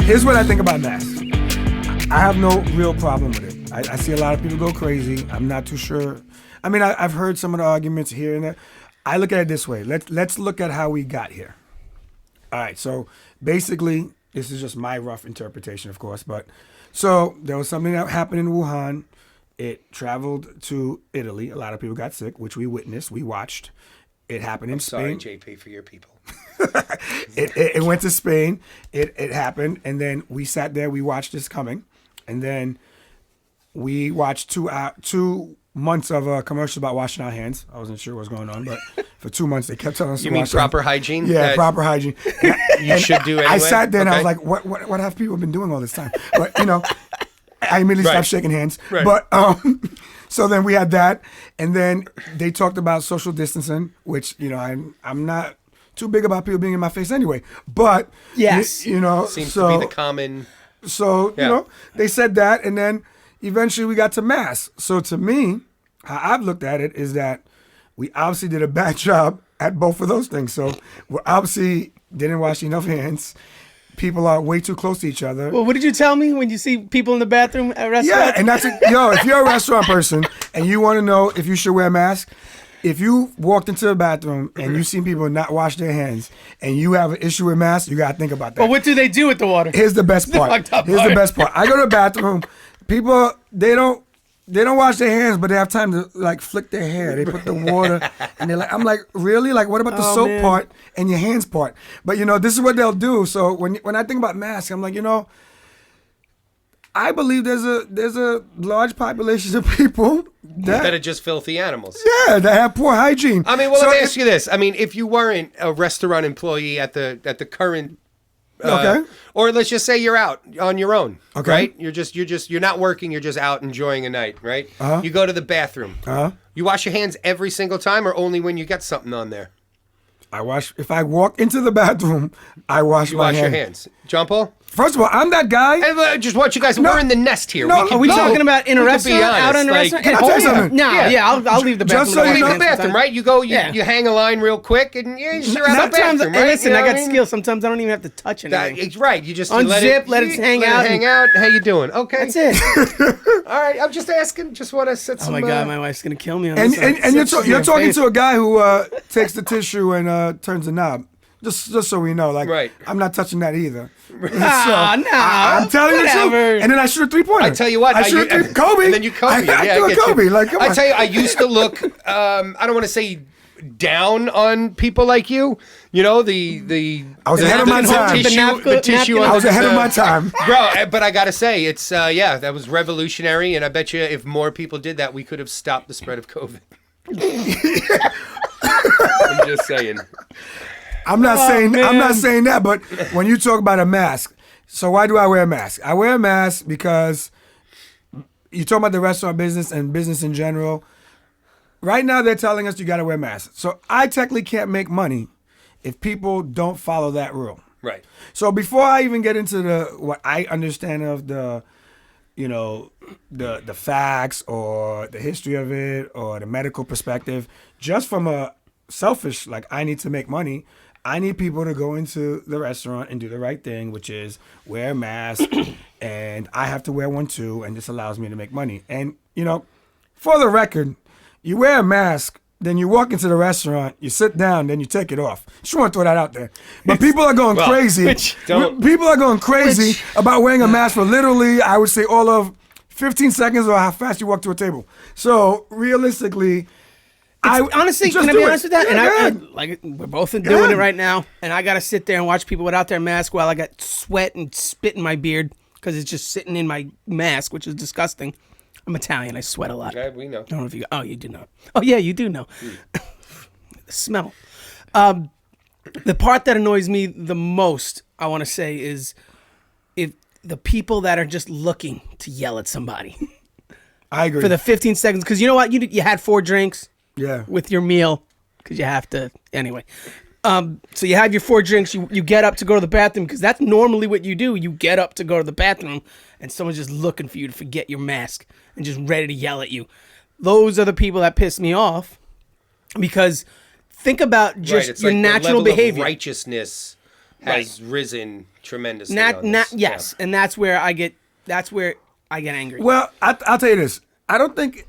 Here's what I think about masks. I have no real problem with it. I see a lot of people go crazy. I'm not too sure. I mean, I've heard some of the arguments here and there. I look at it this way. Let's look at how we got here. All right, so basically, this is just my rough interpretation, of course, but so there was something that happened in Wuhan. It traveled to Italy. A lot of people got sick, which we witnessed, we watched. It happened in Spain. Sorry, JP, for your people. It went to Spain. It happened, and then we sat there. We watched this coming, and then we watched 2 months of commercials about washing our hands. I wasn't sure what was going on, but for 2 months they kept telling us. You mean proper hygiene? Yeah, proper hygiene. You should do anyway. I sat there and I was like, "What have people been doing all this time?" But I immediately stopped shaking hands. Right. But so then we had that, and then they talked about social distancing, which I'm not too big about people being in my face anyway. But yes, seems to be the common. So they said that, and then eventually we got to masks. So to me, how I've looked at it is that we obviously did a bad job at both of those things. So we obviously didn't wash enough hands. People are way too close to each other. Well, what did you tell me when you see people in the bathroom at restaurants? Yeah, and that's if you're a restaurant person and you want to know if you should wear a mask, if you walked into a bathroom and you see people not wash their hands and you have an issue with masks, you got to think about that. But what do they do with the water? Here's the best part. Here's the best part. I go to the bathroom. People, they don't wash their hands, but they have time to flick their hair. They put the water, and I'm like, really? Like, what about the soap part and your hands part? But this is what they'll do. So when I think about masks, I'm like, I believe there's a large population of people that are just filthy animals. Yeah, that have poor hygiene. I mean, let me ask you this. I mean, if you weren't a restaurant employee at the current. Okay. Or let's just say you're out on your own. Okay. Right? You're not working. You're just out enjoying a night. Right. Uh-huh. You go to the bathroom. Uh-huh. You wash your hands every single time, or only when you get something on there? If I walk into the bathroom, I wash my hands. You wash your hands. John Paul? First of all, I'm that guy. I just want you guys. We're in the nest here. Are we talking about in a restaurant? Out in a restaurant? Can I tell you something? No, I'll leave the bathroom. Just so you know, the bathroom, right? You go, you hang a line real quick, and you're out the bathroom, right? Listen, I got skills. Sometimes I don't even have to touch anything. Right. You just unzip, let it hang out. Hang out. How you doing? Okay. That's it. All right. I'm just asking. Just want to set some. Oh my God, my wife's gonna kill me on and this. And you're talking to a guy who takes the tissue and turns the knob. Just so we know, right. I'm not touching that either. I'm telling you the truth. And then I shoot a 3-pointer. I tell you what, I shoot a Kobe. And then you Kobe. I do a Kobe. Like, come on. I tell you, I used to look. I don't want to say down on people like you. I was ahead of my time. The tissue. I was ahead of my time, bro. But I gotta say, it's that was revolutionary, and I bet you if more people did that, we could have stopped the spread of COVID. I'm just saying. I'm not saying that, but when you talk about a mask, so why do I wear a mask? I wear a mask because you talk about the restaurant business and business in general. Right now, they're telling us you got to wear masks. So I technically can't make money if people don't follow that rule. Right. So before I even get into what I understand of the facts or the history of it or the medical perspective, just from a selfish, I need to make money, I need people to go into the restaurant and do the right thing, which is wear a mask, and I have to wear one too, and this allows me to make money. And, for the record, you wear a mask, then you walk into the restaurant, you sit down, then you take it off. Just want to throw that out there. But people are going crazy. People are going crazy about wearing a mask for literally, I would say, all of 15 seconds or how fast you walk to a table. So, realistically... honestly, can I be honest with that? And we're both doing it right now, and I gotta sit there and watch people without their mask while I got sweat and spit in my beard because it's just sitting in my mask, which is disgusting. I'm Italian; I sweat a lot. Yeah, we know. I don't know if you. Oh, you do know. Oh, yeah, you do know. The smell. The part that annoys me the most, I want to say, is if the people that are just looking to yell at somebody. I agree. For the 15 seconds, because you know what? You had 4 drinks. Yeah. With your meal, because you have to anyway. So you have your 4 drinks. You get up to go to the bathroom because that's normally what you do. You get up to go to the bathroom, and someone's just looking for you to forget your mask and just ready to yell at you. Those are the people that piss me off because think about just your natural behavior. Righteousness has risen tremendously. Not on this. yes, and that's where I get angry. Well, I'll tell you this. I don't think.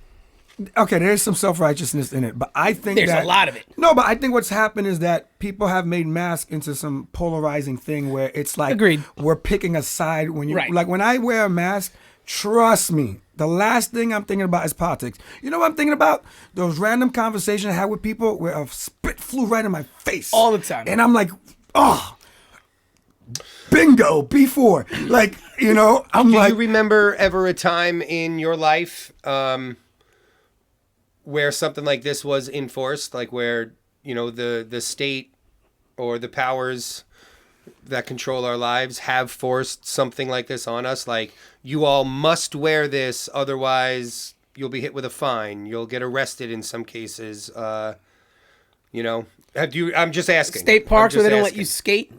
Okay, there's some self-righteousness in it, but I think There's a lot of it. No, but I think what's happened is that people have made masks into some polarizing thing where it's like Agreed. we're picking a side when you Right. like when I wear a mask. Trust me, the last thing I'm thinking about is politics. You know what I'm thinking about? Those random conversations I had with people where a spit flew right in my face All the time. and I'm like, oh, bingo, B4. Like, you know, I'm Do like, you remember ever a time in your life where something like this was enforced, like where, you know, the state or the powers that control our lives have forced something like this on us? Like, you all must wear this, otherwise you'll be hit with a fine. You'll get arrested in some cases. You know, I'm just asking. State parks I'm where they just don't let asking. you skate,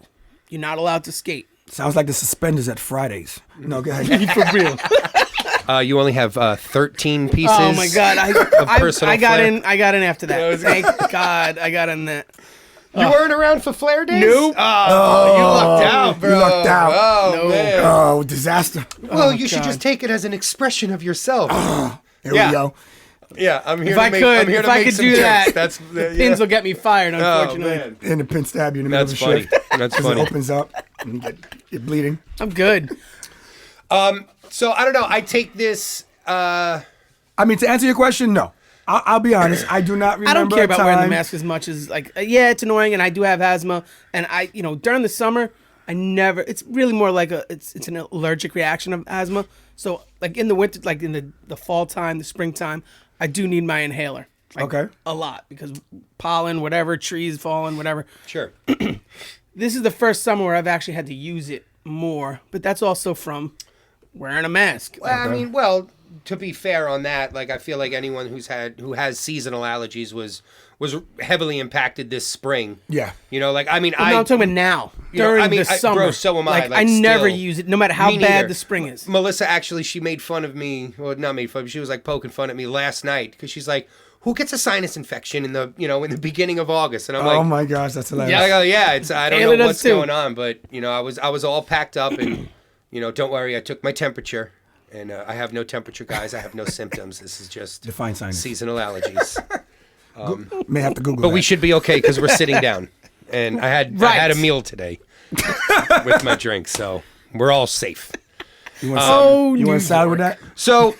you're not allowed to skate. sounds like the suspenders at Fridays. No, go ahead. For real. You only have 13 pieces. Oh my God! personal I got flair. in. I got in after that. Thank God I got in that. You weren't around for Flare Days? Nope. Oh, you lucked out, bro. You lucked out. Oh, No. man. Oh, disaster. Well, you should God. just take it as an expression of yourself. Here Yeah. we go. Yeah, I'm here If to I make, could, I'm here if to I make could some do jokes. that, That's Pins will get me fired. Oh, Unfortunately, man. And the pin stab you in the middle That's of a funny. shift. That's 'Cause funny. It opens up and you're bleeding. I'm good. So, I don't know. I take this... I mean, to answer your question, no. I'll be honest. I do not remember I don't care a about wearing the time- mask as much as like. Yeah, it's annoying, and I do have asthma, and during the summer, I never. It's really more like it's an allergic reaction of asthma. So like in the winter, like in the fall time, the springtime, I do need my inhaler. Like, Okay. A lot because pollen, whatever, trees falling, whatever. Sure. This is the first summer where I've actually had to use it more, but that's also from wearing a mask. Well, I mean, well, to be fair on that, like I feel like anyone who has seasonal allergies was heavily impacted this spring. Yeah. You know, like I mean, No, I'm talking about now during the summer. bro, so am I. Like I never still. use it, no matter how Me bad neither. the spring is. Melissa actually, she made fun of me. Well, not made fun. But she was like poking fun at me last night because she's like, "Who gets a sinus infection in the beginning of August?" And I'm Oh like, my gosh, that's hilarious. "Yeah, I go, yeah. It's I don't Taylor know does what's too. going on, but I was all packed up and don't worry, I took my temperature." And I have no temperature, guys. I have no symptoms. This is just Define sinus. seasonal allergies. May have to Google But that. we should be okay because we're sitting down. And I had a meal today with my drink, so we're all safe. You want, Oh, a salad with that? So,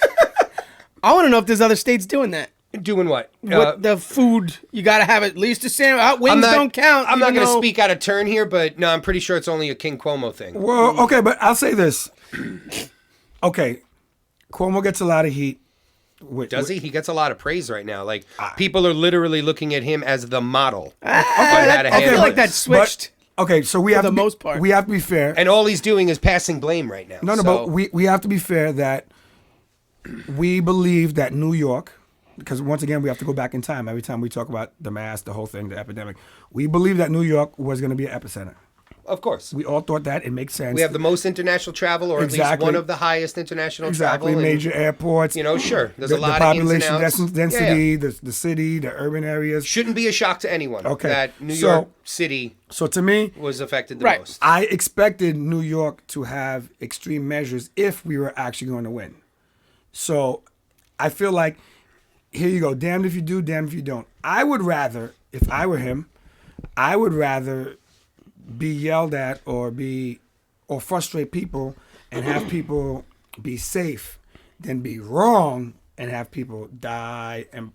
I want to know if there's other states doing that. doing what? What the food you got to have at least a sandwich. Wings don't count. I'm not even going to though- speak out of turn here, but no, I'm pretty sure it's only a King Cuomo thing. Well, okay, but I'll say this. Okay, Cuomo gets a lot of heat. Does he? He gets a lot of praise right now. Like, people are literally looking at him as the model. on how to I handle feel like that this. switched. Okay, so we have the to be, most part. we have to be fair. And all he's doing is passing blame right now. No, So- but we have to be fair that we believe that New York, because once again we have to go back in time. Every time we talk about the mask, the whole thing, the epidemic, we believe that New York was going to be an epicenter. Of course. We all thought that. It makes sense. We have the most international travel, or at least Exactly. one of the highest international exactly travel. and, major airports. Sure. There's the, a lot the of ins and population outs. density, Yeah. the city, the urban areas. Shouldn't be a shock to anyone Okay. that New So- York City So to me, was affected the Right. most. I expected New York to have extreme measures if we were actually going to win. So I feel like, here you go, damned if you do, damned if you don't. I would rather, if I were him, I would rather be yelled at or frustrate people and have people be safe than be wrong and have people die and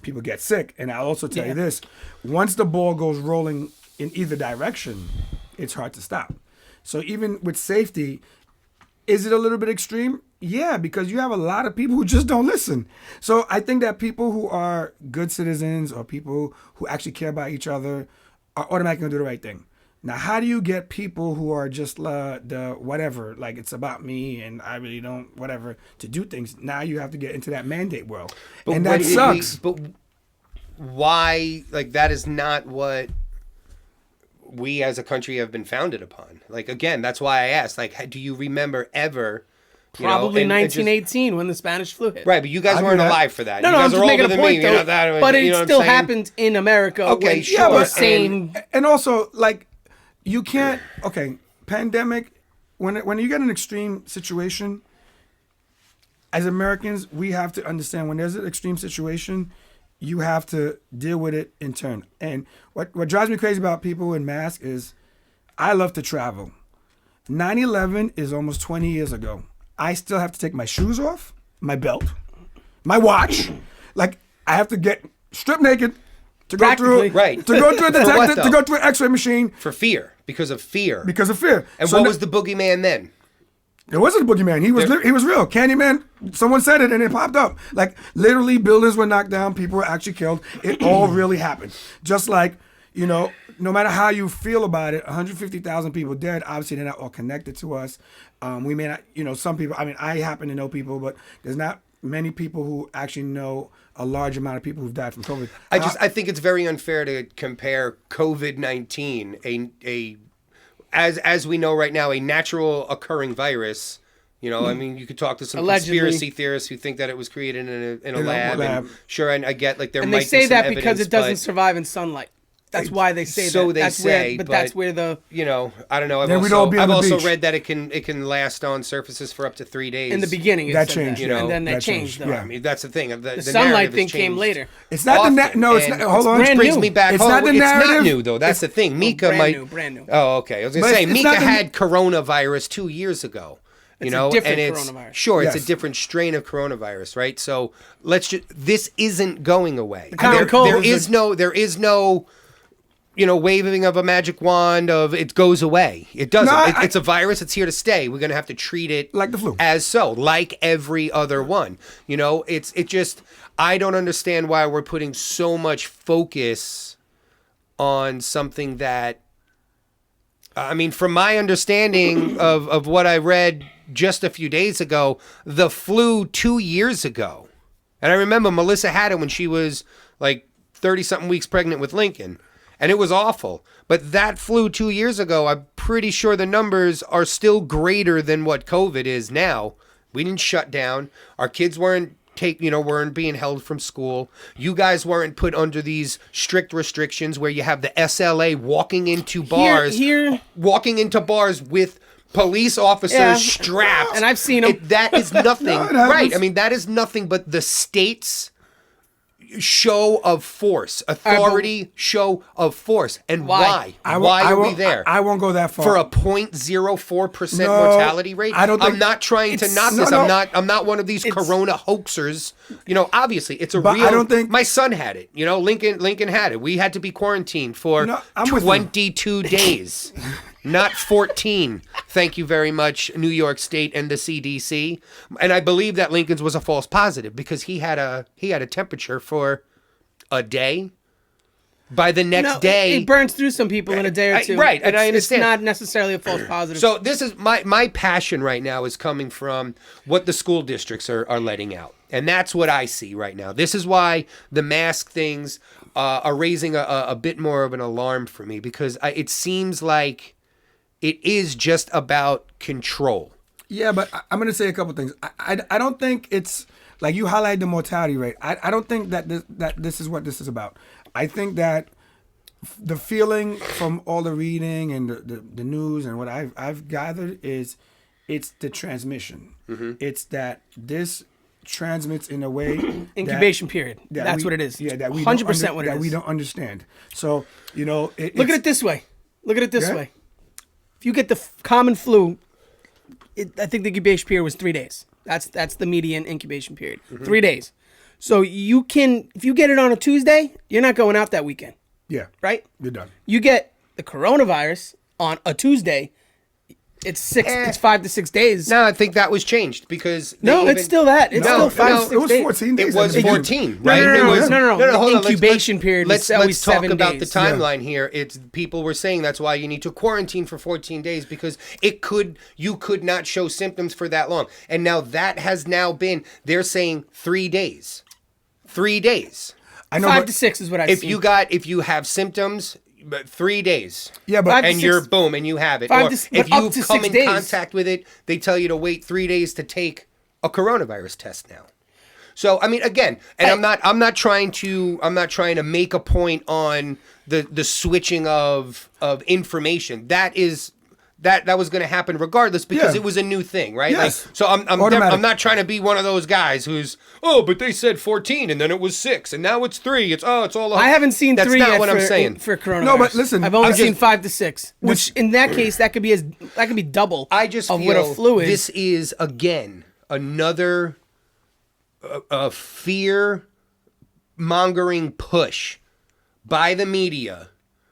people get sick. And I'll also tell you this, once the ball goes rolling in either direction, it's hard to stop. So even with safety, is it a little bit extreme? Yeah, because you have a lot of people who just don't listen. So I think that people who are good citizens or people who actually care about each other are automatically going to do the right thing. Now, how do you get people who are just the whatever, like it's about me and I really don't, whatever, to do things? Now you have to get into that mandate world. And that sucks. But why? Like, that is not what we as a country have been founded upon. Like, again, that's why I asked. Like, do you remember ever Probably and just- 1918 when the Spanish flu hit. Right, but you guys I weren't knew that. alive for that. No, you no, guys I'm are just older making a than point me. though. You know, that, but you know it what I'm still saying? happened in America. Okay, when sure. the And- same. And also, like, you can't. Okay, pandemic. When you get an extreme situation, as Americans, we have to understand when there's an extreme situation, you have to deal with it in turn. And what drives me crazy about people in masks is, I love to travel. 9/11 is almost 20 years ago. I still have to take my shoes off, my belt, my watch. Like, I have to get stripped naked to go through Practically. Right. to go through a For what, detector, though? to go through an X-ray machine For fear, because of fear. because of fear. And So what now- was the boogeyman then? It wasn't a boogeyman. He was he was real. Candyman. Someone said it and it popped up. Like, literally, buildings were knocked down. People were actually killed. It all really happened. Just like, no matter how you feel about it, 150,000 people dead. Obviously, they're not all connected to us. We may not. Some people. I mean, I happen to know people, but there's not many people who actually know a large amount of people who've died from COVID. I think it's very unfair to compare COVID-19, as we know right now, a natural occurring virus. I mean, you could talk to some Allegedly. conspiracy theorists who think that it was created in a lab. lab. And sure, I get like there And might they say be some that evidence, because it doesn't but, survive in sunlight. That's why they say So that. they That's say, but but- that's where the I don't know. I've Then we'd all be on the also beach. read that it can last on surfaces for up to 3 days. in the beginning it That said changed, that, yeah. and then that That changed. changed, though. yeah. I mean, that's the thing. The sunlight narrative thing has came changed later. It's not the often, no. It's and not. Hold on. brand brings new. me back It's home. not the It's not narrative. new though. That's the thing. Mika brand new. Oh, okay. I was gonna But say it's Mika not the- had coronavirus 2 years ago. It's a different coronavirus. Sure, it's Yes. a different strain of coronavirus, right? So this isn't going away. common cold There is is no waving of a magic wand of it goes away. It doesn't. No, It's a virus. It's here to stay. We're going to have to treat it Like the flu. as so, like every other one. It just, I don't understand why we're putting so much focus on something that, I mean, from my understanding of what I read just a few days ago, the flu 2 years ago. And I remember Melissa had it when she was like 30-something weeks pregnant with Lincoln. And it was awful. But that flu 2 years ago, I'm pretty sure the numbers are still greater than what COVID is now. We didn't shut down. Our kids weren't being held from school. You guys weren't put under these strict restrictions where you have the SLA walking into bars, walking into bars with police officers strapped. And I've seen 'em. That is nothing. No, it Right. happens. I mean, that is nothing but the state's show of force, authority show of force. And why? Why are we there? I won't go that far. For a 0.04% No, mortality rate? I don't think- I'm not trying to knock no, this. no. I'm not one of these corona hoaxers. Obviously it's a But real I don't think- my son had it. Lincoln had it. We had to be quarantined for No, I'm with you. 22 days. Not 14. Thank you very much, New York State and the CDC. And I believe that Lincoln's was a false positive because he had a temperature for a day. By the next day, it burns through some people in a day or two. Right, and I understand. It's not necessarily a false positive. So this is my passion right now is coming from what the school districts are letting out. And that's what I see right now. This is why the mask things are raising a bit more of an alarm for me because it seems like it is just about control. Yeah, but I'm going to say a couple things. I don't think it's like you highlight the mortality rate. I don't think that this is what this is about. I think that the feeling from all the reading and the news and what I've gathered is it's the transmission. Mm-hmm. It's that this transmits in a way Incubation period. That's what it is. Yeah, that we 100% what it that is. we don't understand. So Look at it this way. Yeah. way. If you get the common flu, I think the incubation period was 3 days. That's the median incubation period. 3 days. So if you get it on a Tuesday, you're not going out that weekend, Yeah, right? you're done. You get the coronavirus on a Tuesday, it's 5 to 6 days. No, I think that was changed because It's still that. It's No, still 5 no, to 6 it was days. 14 days. It was I think. 14, right? No, It was, no. The hold on, incubation period was Let's always talk 7 about days. the timeline here. It's people were saying that's why you need to quarantine for 14 days because you could not show symptoms for that long. And now that has been, they're saying 3 days. 3 days. I know, 5 but to 6 is what I If see. you have symptoms, but 3 days. Yeah, but Five to And six- you're boom, and you have it. five Or to- if but up you to come 6 in days. contact with it, they tell you to wait 3 days to take a coronavirus test now. So I mean, again, and I'm not trying to make a point on the switching of information. That was going to happen regardless because Yeah. it was a new thing, right? Yes. Like, so I'm Automatic. not trying to be one of those guys who's but they said 14 and then it was 6 and now it's 3. It's all. I haven't seen That's 3 not yet what for, I'm saying. for coronavirus. No, but listen, I've only I'm seen just- 5 to 6, which in that case that could be double. I just of feel what a flu is. this is again another fear mongering push by the media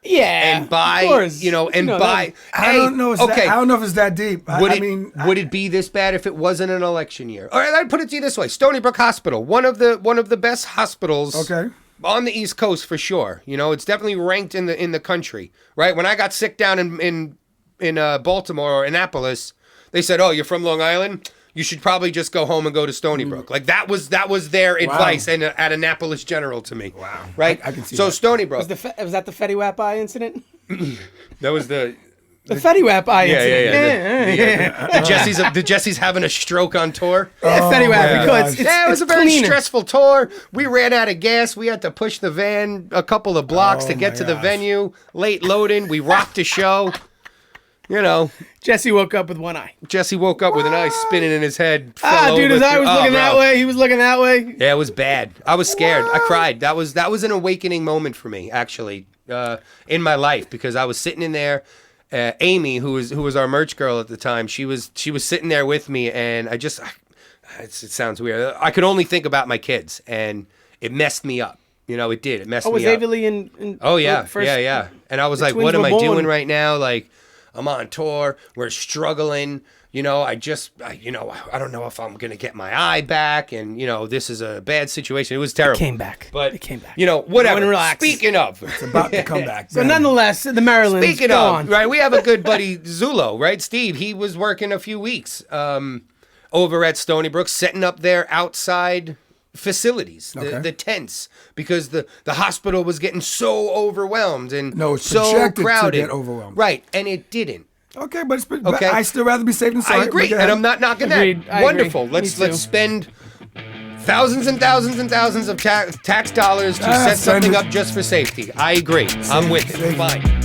yeah, and by of course. and You know by that. I don't know. okay. I don't know if it's that deep. Would I it mean, would it be this bad if it wasn't an election year? All right, I'd put it to you this way: Stony Brook Hospital, one of the best hospitals. Okay. On the East Coast for sure. It's definitely ranked in the country. Right? When I got sick down in Baltimore or Annapolis, they said, "Oh, you're from Long Island. You should probably just go home and go to Stony Brook." Like that was their advice and at Annapolis General to me. Wow. Right? I can see so that. Stony Brook. Was that the Fetty Wap eye incident? That was the The Fetty Wap eye yeah. incident. The Jesse's having a stroke on tour. Yeah, Fetty Wap. my Because gosh. it's, It was it's a very cleaner. stressful tour. We ran out of gas. We had to push the van a couple of blocks Oh, to get my to the gosh. venue. Late loading. We rocked a show. Jesse woke up with one eye. Jesse woke up with an eye spinning in his head. fell Dude, over his eye through- was looking that bro. way. He was looking that way. Yeah, it was bad. I was scared. I cried. That was an awakening moment for me, actually, in my life, because I was sitting in there. Amy, who was our merch girl at the time, she was sitting there with me, and it sounds weird. I could only think about my kids, and it messed me up. It did. It messed Oh, was me up. Averly in Oh yeah, first, yeah. And I was the like, twins what am were I born. doing right now? Like, I'm on tour. We're struggling. I don't know if I'm gonna get my eye back, and this is a bad situation. It was terrible. Came back. But It came back. whatever. Everyone relax. Speaking of, about to come back. So nonetheless, the Maryland's speaking go of, on. right? We have a good buddy Zulo, right? Steve. He was working a few weeks over at Stony Brook, setting up their outside facilities, the tents, because the hospital was getting so overwhelmed and No, it's so projected to crowded. get overwhelmed. Right, and it didn't. Okay, but Okay. I still rather be safe than sorry. I agree, Look at and that. I'm not knocking Agreed. that. I Wonderful. agree. Let's Me too. spend thousands and thousands and thousands of tax dollars to set spend something it. up just for safety. I agree. I'm with it. Safety. Fine.